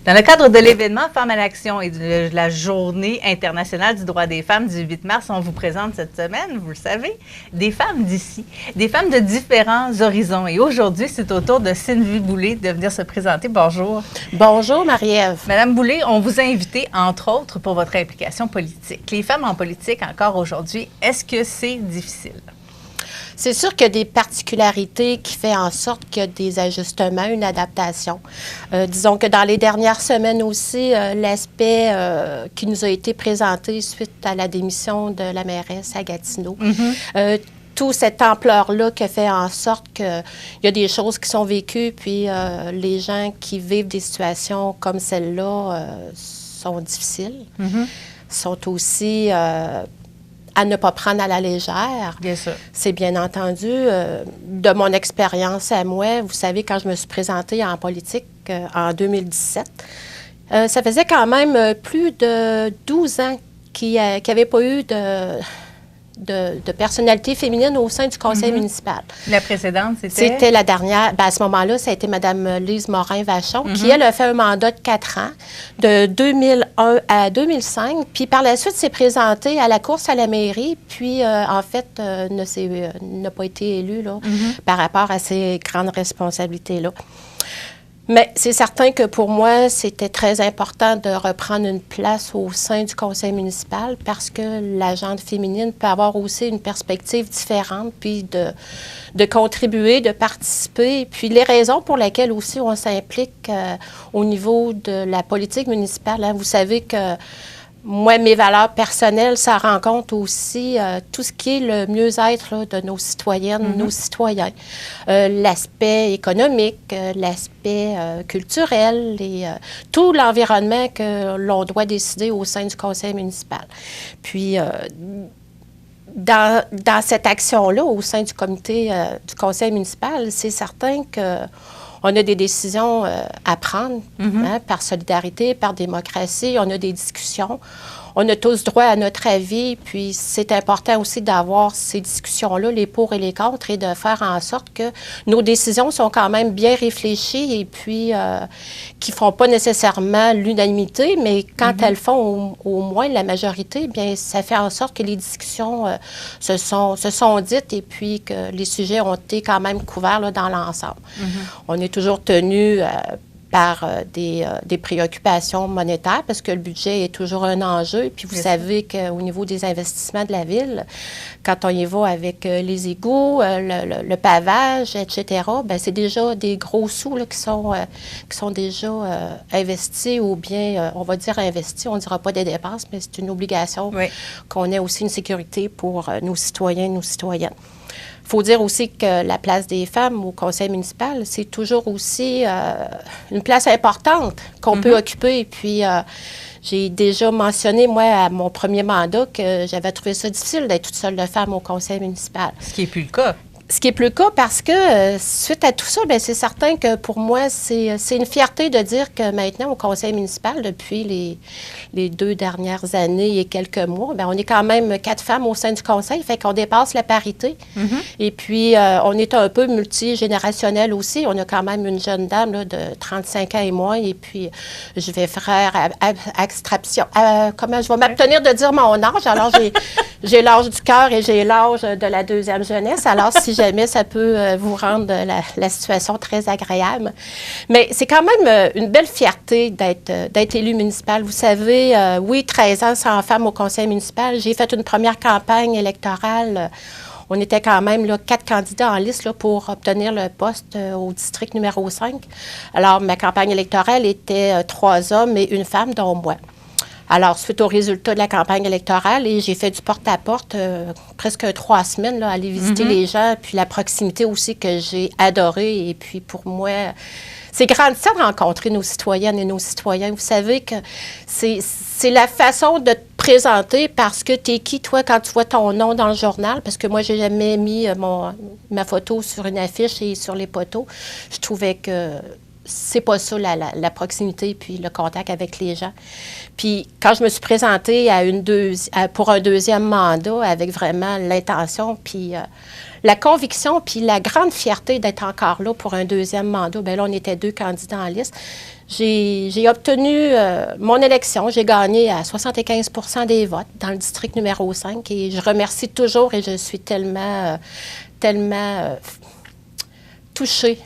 Dans le cadre de l'événement Femmes en Action et de la Journée internationale du droit des femmes du 8 mars, on vous présente cette semaine, vous le savez, des femmes d'ici, des femmes de différents horizons. Et aujourd'hui, c'est au tour de Sylvie Boulay de venir se présenter. Bonjour. Bonjour, Marie-Ève. Madame Boulay, on vous a invité, entre autres, pour votre implication politique. Les femmes en politique, encore aujourd'hui, est-ce que c'est difficile? C'est sûr qu'il y a des particularités qui font en sorte qu'il y a des ajustements, une adaptation. Disons que dans les dernières semaines aussi, l'aspect qui nous a été présenté suite à la démission de la mairesse à Gatineau, toute cette ampleur-là qui fait en sorte qu'il y a des choses qui sont vécues, puis les gens qui vivent des situations comme celle-là sont difficiles, sont aussi... à ne pas prendre à la légère. Bien sûr. C'est bien entendu, de mon expérience à moi, vous savez, quand je me suis présentée en politique en 2017, ça faisait quand même plus de 12 ans qu'il n'y avait pas eu de personnalité féminine au sein du conseil municipal. La précédente, c'était? C'était la dernière. Bien, à ce moment-là, ça a été Mme Lise Morin-Vachon, qui, elle, a fait un mandat de 4 ans, de 2001 à 2005. Puis, par la suite, s'est présentée à la course à la mairie, puis, en fait, n'a pas été élue là, par rapport à ces grandes responsabilités-là. Mais c'est certain que pour moi, c'était très important de reprendre une place au sein du conseil municipal parce que la gente féminine peut avoir aussi une perspective différente, puis de contribuer, de participer. Puis les raisons pour lesquelles aussi on s'implique au niveau de la politique municipale. Hein. Vous savez que moi, mes valeurs personnelles, ça rencontre aussi tout ce qui est le mieux-être là, de nos citoyennes, nos citoyens. L'aspect économique, l'aspect culturel, tout l'environnement que l'on doit décider au sein du conseil municipal. Puis, dans cette action-là, au sein du comité du conseil municipal, c'est certain que on a des décisions à prendre par solidarité, par démocratie. On a des discussions. On a tous droit à notre avis. Puis c'est important aussi d'avoir ces discussions-là, les pour et les contre, et de faire en sorte que nos décisions sont quand même bien réfléchies et puis qui ne font pas nécessairement l'unanimité, mais quand elles font au moins la majorité, bien ça fait en sorte que les discussions se sont dites et puis que les sujets ont été quand même couverts là, dans l'ensemble. On est toujours tenu par des préoccupations monétaires parce que le budget est toujours un enjeu. Et puis vous savez qu'au niveau des investissements de la ville, quand on y va avec les égouts, le pavage, etc., bien, c'est déjà des gros sous là, qui sont déjà investis ou bien, on va dire investis, on ne dira pas des dépenses, mais c'est une obligation qu'on ait aussi une sécurité pour nos citoyens et nos citoyennes. Il faut dire aussi que la place des femmes au conseil municipal, c'est toujours aussi une place importante qu'on peut occuper. Puis, j'ai déjà mentionné, moi, à mon premier mandat, que j'avais trouvé ça difficile d'être toute seule de femme au conseil municipal. Ce qui n'est plus le cas. Ce qui est plus le cas parce que, suite à tout ça, bien, c'est certain que pour moi, c'est une fierté de dire que maintenant, au conseil municipal, depuis les 2 dernières années et quelques mois, bien, on est quand même 4 femmes au sein du conseil, fait qu'on dépasse la parité. Et puis, on est un peu multigénérationnel aussi. On a quand même une jeune dame là, de 35 ans et moins, et puis je vais faire abstraction. Comment je vais m'abstenir de dire mon âge? Alors, j'ai l'âge du cœur et j'ai l'âge de la deuxième jeunesse. Alors, si jamais ça peut vous rendre la situation très agréable. Mais c'est quand même une belle fierté d'être élue municipale. Vous savez, oui, 13 ans sans femme au conseil municipal. J'ai fait une première campagne électorale. On était quand même là, 4 candidats en liste là, pour obtenir le poste au district numéro 5. Alors, ma campagne électorale était 3 hommes et 1 femme, dont moi. Alors, suite aux résultats de la campagne électorale, et j'ai fait du porte-à-porte presque 3 semaines, là, aller visiter les gens, puis la proximité aussi que j'ai adorée. Et puis, pour moi, c'est grandissant de rencontrer nos citoyennes et nos citoyens. Vous savez que c'est la façon de te présenter parce que t'es qui, toi, quand tu vois ton nom dans le journal? Parce que moi, j'ai jamais mis ma photo sur une affiche et sur les poteaux. Je trouvais que c'est pas ça, la proximité puis le contact avec les gens. Puis quand je me suis présentée pour un 2e mandat avec vraiment l'intention puis la conviction puis la grande fierté d'être encore là pour un 2e mandat, bien là, on était 2 candidats en liste. J'ai obtenu mon élection. J'ai gagné à 75 des votes dans le district numéro 5 et je remercie toujours et je suis tellement touchée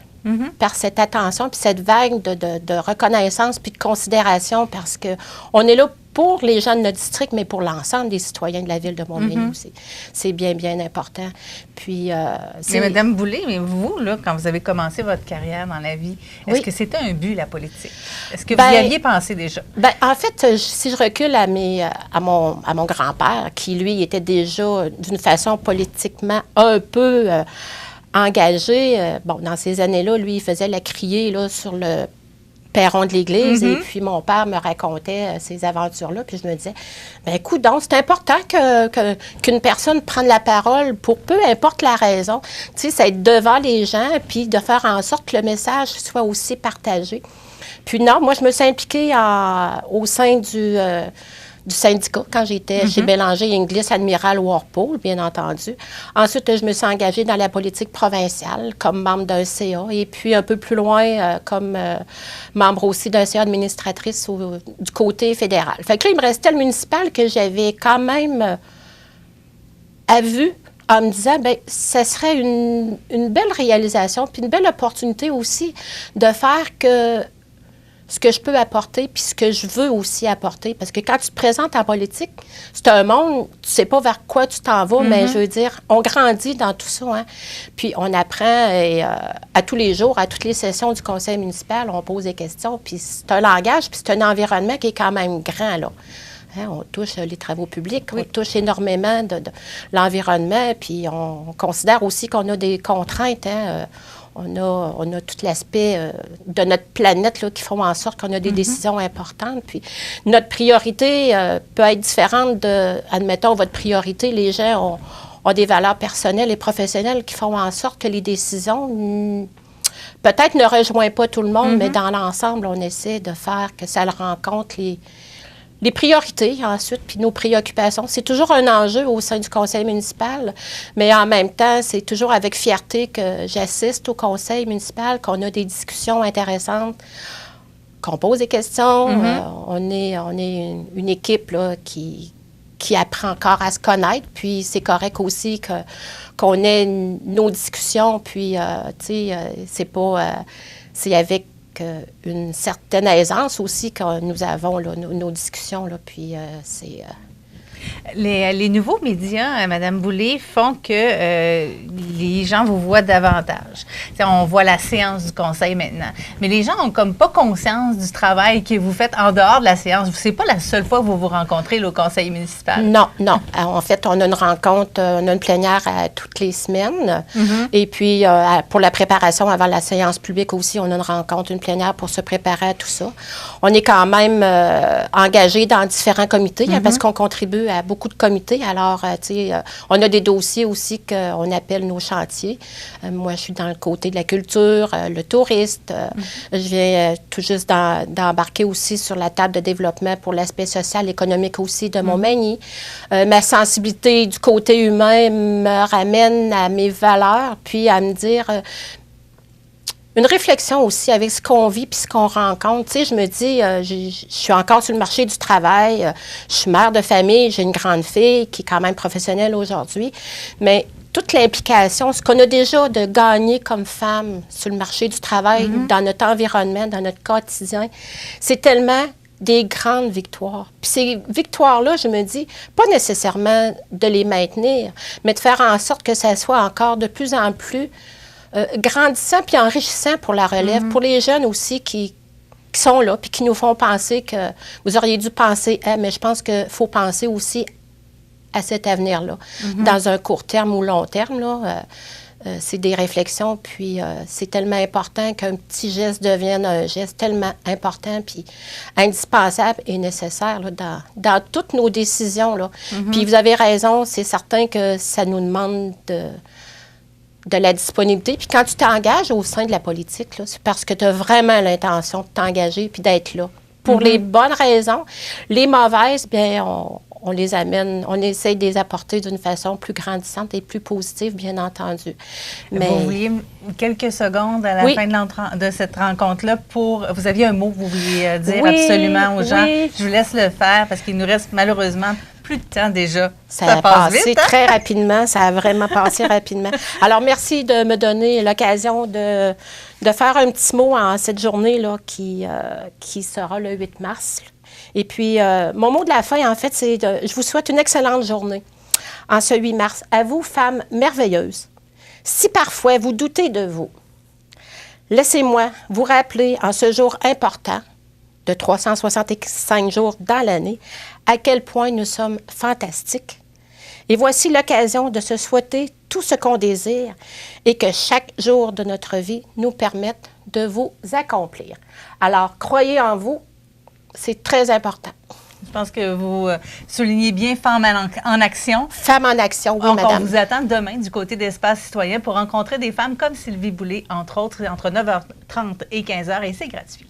par cette attention puis cette vague de reconnaissance puis de considération parce qu'on est là pour les gens de notre district, mais pour l'ensemble des citoyens de la ville de Montmagny aussi. C'est bien, bien important. Puis, mais Mme Boulay, mais vous, là, quand vous avez commencé votre carrière dans la vie, est-ce que c'était un but, la politique? Est-ce que vous y aviez pensé déjà? Bien, en fait, si je recule à mon grand-père, qui, lui, était déjà d'une façon politiquement un peu engagé, bon, dans ces années-là, lui, il faisait la criée là, sur le perron de l'église, et puis mon père me racontait ces aventures-là, puis je me disais, bien, écoute, donc, c'est important qu'une personne prenne la parole pour peu importe la raison. Tu sais, c'est être devant les gens, puis de faire en sorte que le message soit aussi partagé. Puis non, moi, je me suis impliquée au sein du syndicat quand j'étais chez Bélanger Inglis, Admiral Walpole, bien entendu. Ensuite, je me suis engagée dans la politique provinciale comme membre d'un CA et puis un peu plus loin comme membre aussi d'un CA administratrice du côté fédéral. Fait que là, il me restait le municipal que j'avais quand même à vue en me disant, bien, ça serait une belle réalisation puis une belle opportunité aussi de faire que ce que je peux apporter, puis ce que je veux aussi apporter. Parce que quand tu te présentes en politique, c'est un monde, tu sais pas vers quoi tu t'en vas, mais je veux dire, on grandit dans tout ça. Hein? Puis on apprend à tous les jours, à toutes les sessions du conseil municipal, on pose des questions, puis c'est un langage, puis c'est un environnement qui est quand même grand, là. Hein, on touche les travaux publics, on touche énormément de l'environnement, puis on considère aussi qu'on a des contraintes, hein, on a tout l'aspect de notre planète là, qui font en sorte qu'on a des décisions importantes. Puis notre priorité peut être différente de, admettons, votre priorité, les gens ont des valeurs personnelles et professionnelles qui font en sorte que les décisions peut-être ne rejoignent pas tout le monde, mais dans l'ensemble, on essaie de faire que ça rencontre les priorités, ensuite, puis nos préoccupations. C'est toujours un enjeu au sein du conseil municipal, mais en même temps, c'est toujours avec fierté que j'assiste au conseil municipal, qu'on a des discussions intéressantes, qu'on pose des questions. On est une équipe là, qui apprend encore à se connaître, puis c'est correct aussi qu'on ait nos discussions, puis, tu sais, c'est pas... c'est avec une certaine aisance aussi que nous avons là, nos discussions, là, puis c'est... Les nouveaux médias, Mme Boulay, font que les gens vous voient davantage. T'sais, on voit la séance du conseil maintenant. Mais les gens n'ont comme pas conscience du travail que vous faites en dehors de la séance. C'est pas la seule fois que vous vous rencontrez là, au conseil municipal. Non. En fait, on a une rencontre, on a une plénière toutes les semaines. Et puis, pour la préparation avant la séance publique aussi, on a une rencontre, une plénière pour se préparer à tout ça. On est quand même engagé dans différents comités, hein, parce qu'on contribue à beaucoup de comités. Alors, tu sais, on a des dossiers aussi qu'on appelle nos chantiers. Moi, je suis dans le côté de la culture, le touriste. Je viens tout juste d'embarquer aussi sur la table de développement pour l'aspect social, économique aussi de Montmagny. Ma sensibilité du côté humain me ramène à mes valeurs, puis à me dire... une réflexion aussi avec ce qu'on vit puis ce qu'on rencontre. Tu sais, je me dis, je suis encore sur le marché du travail, je suis mère de famille, j'ai une grande fille qui est quand même professionnelle aujourd'hui, mais toute l'implication, ce qu'on a déjà de gagner comme femme sur le marché du travail, dans notre environnement, dans notre quotidien, c'est tellement des grandes victoires. Puis ces victoires-là, je me dis, pas nécessairement de les maintenir, mais de faire en sorte que ça soit encore de plus en plus grandissant puis enrichissant pour la relève, pour les jeunes aussi qui sont là puis qui nous font penser que vous auriez dû penser mais je pense qu'il faut penser aussi à cet avenir-là, dans un court terme ou long terme. Là, c'est des réflexions, puis c'est tellement important qu'un petit geste devienne un geste tellement important puis indispensable et nécessaire là, dans toutes nos décisions. Là. Puis vous avez raison, c'est certain que ça nous demande de la disponibilité. Puis quand tu t'engages au sein de la politique, là, c'est parce que tu as vraiment l'intention de t'engager puis d'être là. Pour les bonnes raisons. Les mauvaises, bien, on les amène, on essaie de les apporter d'une façon plus grandissante et plus positive, bien entendu. Mais vous vouliez quelques secondes à la fin de cette rencontre-là pour... Vous aviez un mot que vous vouliez dire absolument aux gens. Je vous laisse le faire parce qu'il nous reste malheureusement plus de temps déjà. Ça a passé très rapidement. Ça a vraiment passé rapidement. Alors, merci de me donner l'occasion de faire un petit mot en cette journée-là qui sera le 8 mars. Et puis, mon mot de la fin, en fait, c'est je vous souhaite une excellente journée en ce 8 mars. À vous, femmes merveilleuses, si parfois vous doutez de vous, laissez-moi vous rappeler en ce jour important de 365 jours dans l'année, à quel point nous sommes fantastiques. Et voici l'occasion de se souhaiter tout ce qu'on désire et que chaque jour de notre vie nous permette de vous accomplir. Alors, croyez en vous, c'est très important. Je pense que vous soulignez bien Femmes en action. Femmes en action, oui, madame. On vous attend demain du côté d'Espace Citoyen pour rencontrer des femmes comme Sylvie Boulay, entre autres, entre 9h30 et 15h, et c'est gratuit.